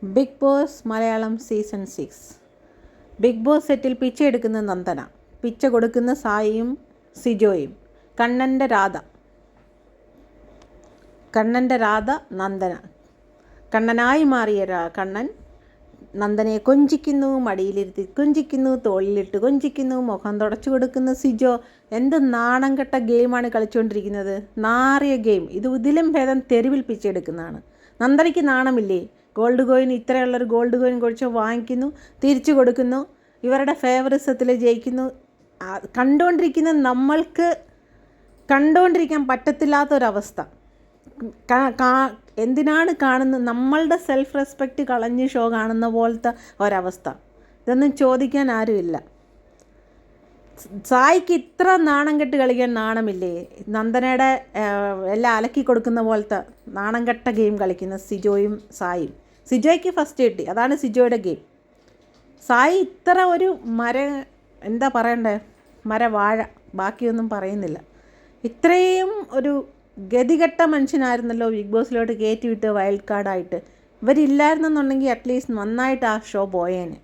Big Boss Malayalam season 6. Bigg Boss സെറ്റിൽ പിച്ച എടുക്കുന്ന നന്ദന, പിച്ച കൊടുക്കുന്ന സായിയും സിജോയും. കണ്ണൻ്റെ രാധ നന്ദന. കണ്ണനായി മാറിയ കണ്ണൻ നന്ദനയെ കൊഞ്ചിക്കുന്നു, മടിയിലിരുത്തി കൊഞ്ചിക്കുന്നു, തോളിലിട്ട് കൊഞ്ചിക്കുന്നു, മുഖം തുടച്ചു കൊടുക്കുന്ന സിജോ. എന്ത് നാണം കെട്ട ഗെയിമാണ് കളിച്ചുകൊണ്ടിരിക്കുന്നത്. നാറിയ ഗെയിം. ഇതിലും ഭേദം തെരുവിൽ പിച്ചെടുക്കുന്നതാണ്. നന്ദനയ്ക്ക് നാണമില്ലേ? ഗോൾഡ് കോയിൻ, ഇത്രയുള്ളൊരു ഗോൾഡ് കോയിൻ കുറിച്ച് വാങ്ങിക്കുന്നു, തിരിച്ചു കൊടുക്കുന്നു, ഇവരുടെ ഫേവറിസത്തിൽ ജയിക്കുന്നു. കണ്ടുകൊണ്ടിരിക്കുന്ന നമ്മൾക്ക് കണ്ടുകൊണ്ടിരിക്കാൻ പറ്റത്തില്ലാത്തൊരവസ്ഥ. എന്തിനാണ് കാണുന്നത്? നമ്മളുടെ സെൽഫ് റെസ്പെക്റ്റ് കളഞ്ഞ് ഷോ കാണുന്ന പോലത്തെ ഒരവസ്ഥ. ഇതൊന്നും ചോദിക്കാൻ ആരുമില്ല. സായിക്ക് ഇത്ര നാണം കെട്ട് കളിക്കാൻ നാണമില്ലേ? നന്ദനയുടെ എല്ലാം അലക്കി കൊടുക്കുന്ന പോലത്തെ നാണം കെട്ട ഗെയിം കളിക്കുന്ന സിജോയും സായും. സിജോയ്ക്ക് ഫസ്റ്റ് കിട്ടി, അതാണ് സിജോയുടെ ഗെയിം. സായി ഇത്ര ഒരു എന്താ പറയണ്ടേ, മരവാഴ, ബാക്കിയൊന്നും പറയുന്നില്ല. ഇത്രയും ഒരു ഗതികെട്ട മനുഷ്യനായിരുന്നല്ലോ ബിഗ് ബോസിലോട്ട് കയറ്റി വിട്ട് വൈൽഡ് കാർഡായിട്ട്. ഇവരില്ലായിരുന്നെന്നുണ്ടെങ്കിൽ അറ്റ്ലീസ്റ്റ് നന്നായിട്ട് ആ ഷോ പോയേനെ.